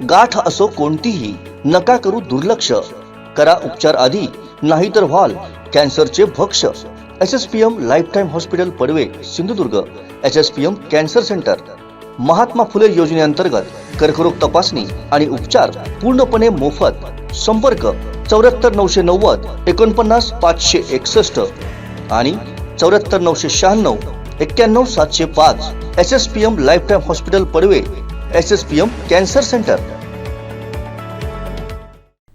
गाठ असो कोणतीही नका करू दुर्लक्ष, करा उपचार आधी नाहीतर व्हाल कॅन्सरचे भक्ष। SSPM lifetime hospital Padve Sindhudurg, SSPM cancer centre, Mahatma Phule योजनेअंतर्गत कर्करोग तपासणी आणि उपचार पूर्णपणे मोफत। संपर्क 74 990 49 561 आणि 74 996 91 705। SSPM lifetime hospital Padve, SSPM cancer centre.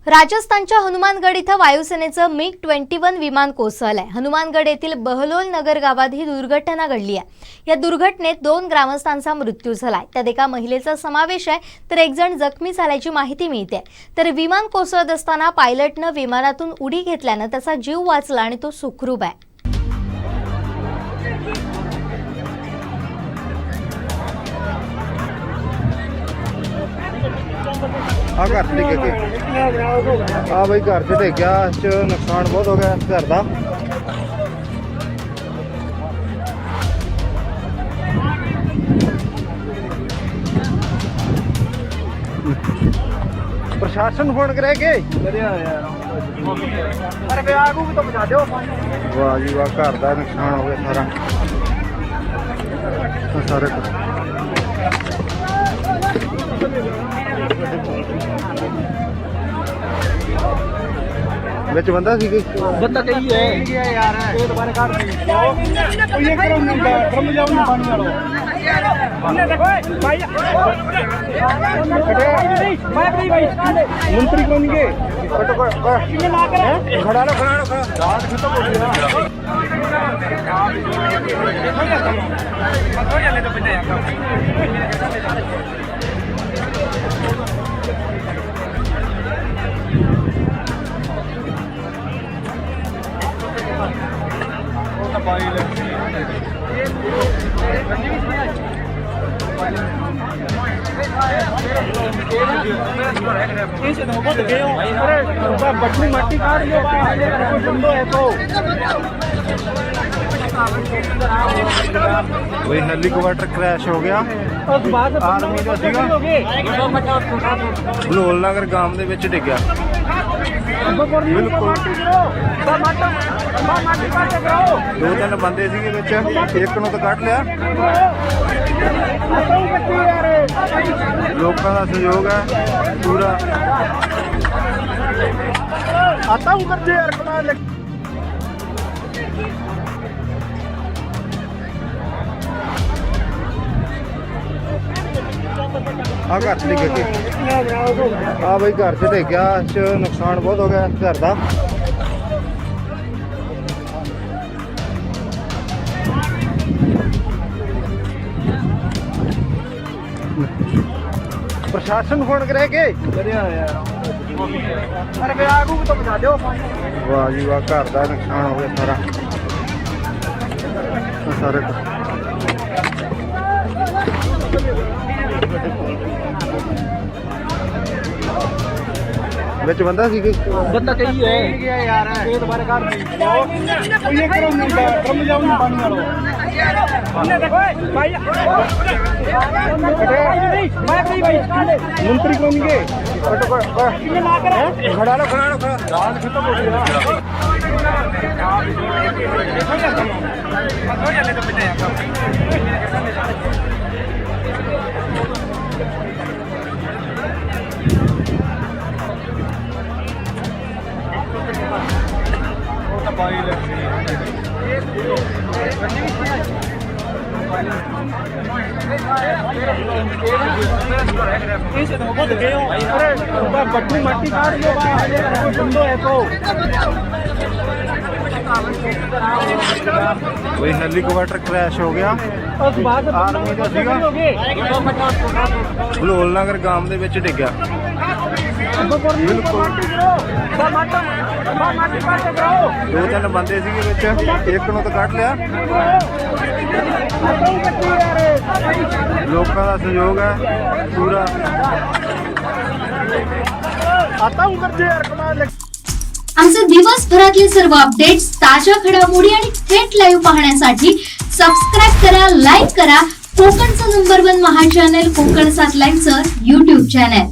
राजस्थानच्या हनुमानगड इथं वायुसेनेचं MiG-21 विमान कोसळलंय। हनुमानगड येथील बहलोल नगर गावात ही दुर्घटना घडली आहे। या दुर्घटनेत 2 ग्रामस्थांचा मृत्यू झालाय, त्यात एका महिलेचा समावेश आहे, तर एक जण जखमी झाल्याची माहिती मिळते। तर विमान कोसळत असताना पायलटनं विमानातून उडी घेतल्यानं त्याचा जीव वाचला आणि तो सुखरूप आहे। घर से डिग गए। हाँ भाई घर से डिग गया, नुकसान बहुत हो गया घर का। प्रशासन फोन करेंगे। अरे आगू भी तो बचा दो। वाह जी वाह, घर का नुकसान हो गया सारा। ਵਿੱਚ ਬੰਦਾ ਸੀ ਕੋਈ ਬੰਦਾ ਕਹੀ ਹੈ ਯਾਰ ਇਹ ਦੁਬਾਰਾ ਕੱਢ ਦੇ ਇਹ ਕਰੋ ਮੁੰਡਾ ਡਰਮ ਜਾਉਂ ਪਾਣੀ ਵਾਲੋ ਉਹਨੇ ਦੇਖੋ ਭਾਈ ਮੈਂ ਕਹੀ ਭਾਈ ਮੰਤਰੀ ਕੌਣ ਨਹੀਂਗੇ ਫਟੋ ਕਿਵੇਂ ਨਾ ਕਰੇ ਖੜਾ ਲੋ ਰਾਤ ਖਤਮ ਹੋ ਗਿਆ ਹੋ ਜਾਣੇ ਤਾਂ ਬੰਦੇ बटनी मट्टी काट लो बंदो है तो वही हेलीकॉप्टर क्रैश हो गया। आर्मी का सीगा बलोल नगर गांव दे विच डिग्या। बिल्कुल 2-3 बंदे सीगे विच, एक नूं तो कट लिया। लोगों का सहयोग है पूरा। आता हूं कर दे यार घर से डिग गए। हाँ भाई घर से डिग गया, नुकसान बहुत हो गया घर का। प्रशासन फोन करेंगे। अरे आगू भी तो बचा दो। वाह जी वाह, घर का नुकसान हो गया सारा। ਵਿੱਚ ਬੰਦਾ ਸੀ ਕੋਈ ਬੰਦਾ ਕਹੀ ਹੈ ਯਾਰ ਇਹ ਦੁਬਾਰਾ ਕੱਢ ਦੇ ਇਹ ਕਰੋ ਮੁੰਡਾ ਡਰਮ ਜਾਉਂ ਪਾਣੀ ਵਾਲੋ ਉਹਨੇ ਦੇਖੋ ਭਾਈ ਮੈਂ ਕਹੀ ਭਾਈ ਮੰਤਰੀ ਕੌਣ ਨਹੀਂਗੇ ਫਟੋ ਕਿਵੇਂ ਨਾ ਕਰੇ ਖੜਾ ਲੋ ਰਾਤ ਖਤਮ ਹੋ ਗਿਆ ਹੋ ਜਾਣੇ ਤਾਂ ਬੰਦੇ बटनी मट्टी काट लो बंदो है तो वही हेलीकॉप्टर क्रैश हो गया। आर्मी का सीगा बलोल नगर गांव दे विच डिग्या। बिल्कुल 2-3 बंदे सीगे विच, एक नूं तो कट लिया। लोगों का सहयोग है पूरा। आता हूं कर दे यार कमाल। आमचे दिवसभरातले सर्व अपडेट्स, ताज्या घडामोडी आणि थेट लाईव्ह पाहण्यासाठी सबस्क्राइब करा, लाईक करा कोकणचं नंबर 1 महा चॅनल कोकण 7 लाईव्हचं YouTube चॅनल।